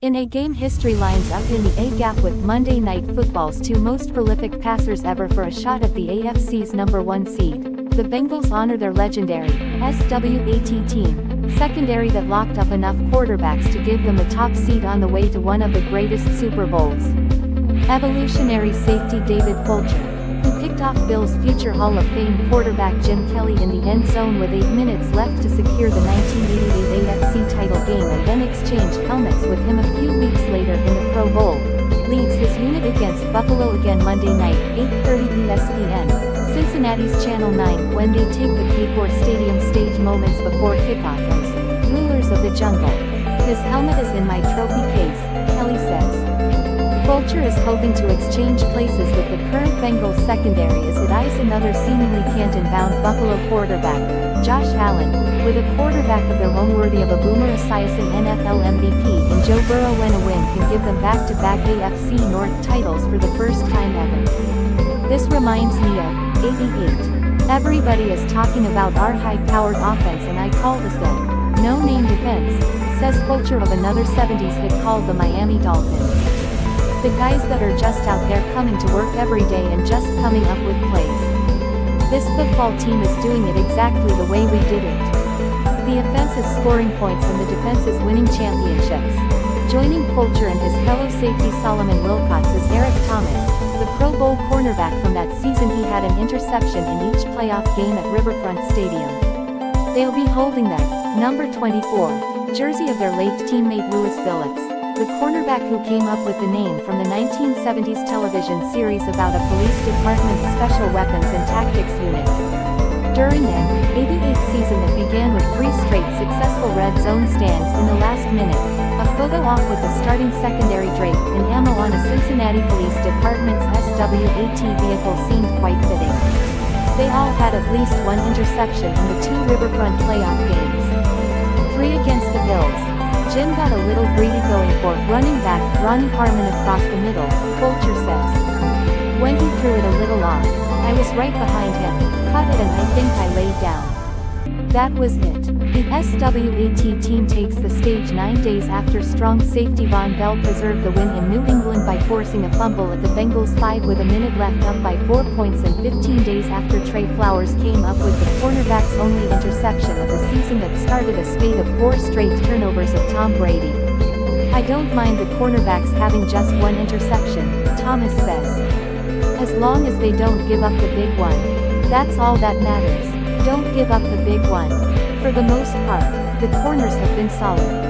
In a game history lines up in the A-gap with Monday Night Football's two most prolific passers ever for a shot at the AFC's #1 seed. The Bengals honor their legendary S.W.A.T team, secondary that locked up enough quarterbacks to give them the top seed on the way to one of the greatest Super Bowls. Evolutionary safety David Fulcher, who picked off Bills' future Hall of Fame quarterback Jim Kelly in the end zone with 8 minutes left to secure the 1988 AFC title game and then exchanged helmets with him a few weeks later in the Pro Bowl, leads his unit against Buffalo again Monday night, 8:30 ESPN, Cincinnati's Channel 9 when they take the Paycor Stadium stage moments before kickoff as rulers of the jungle. His helmet is in my trophy case, Kelly says. Fulcher is hoping to exchange places with the current Bengals secondary as it eyes another seemingly Canton-bound Buffalo quarterback, Josh Allen, with a quarterback of their own worthy of a Boomer Esiason NFL MVP and Joe Burrow when a win can give them back-to-back AFC North titles for the first time ever. This reminds me of 88. Everybody is talking about our high-powered offense and I call this the no-name defense, says Fulcher of another 70s hit called the Miami Dolphins. The guys that are just out there coming to work every day and just coming up with plays. This football team is doing it exactly the way we did it. The offense is scoring points and the defense is winning championships. Joining Fulcher and his fellow safety Solomon Wilcots is Eric Thomas, the Pro Bowl cornerback from that season. He had an interception in each playoff game at Riverfront Stadium. They'll be holding their number 24 jersey of their late teammate Lewis Phillips, the cornerback who came up with the name from the 1970s television series about a police department's special weapons and tactics unit. During an 88 season that began with 3 straight successful red zone stands in the last minute, a photo op with the starting secondary draped in ammo on a Cincinnati Police Department's S.W.A.T vehicle seemed quite fitting. They all had at least 1 interception in the 2 Riverfront playoff games. 3 against the Bills. Jim got a little greedy going for running back Ronnie Harmon across the middle, Fulcher says. When he threw it a little off, I was right behind him, caught it and I think I laid down. That was it. The S.W.A.T team takes the stage 9 days after strong safety Von Bell preserved the win in New England by forcing a fumble at the Bengals 5 with a minute left up by 4 points and 15 days after Trey Flowers came up with the cornerback's only interception of the season that started a spate of 4 straight turnovers of Tom Brady. I don't mind the cornerbacks having just 1 interception, Thomas says. As long as they don't give up the big one. That's all that matters. Don't give up the big one. For the most part, the corners have been solid.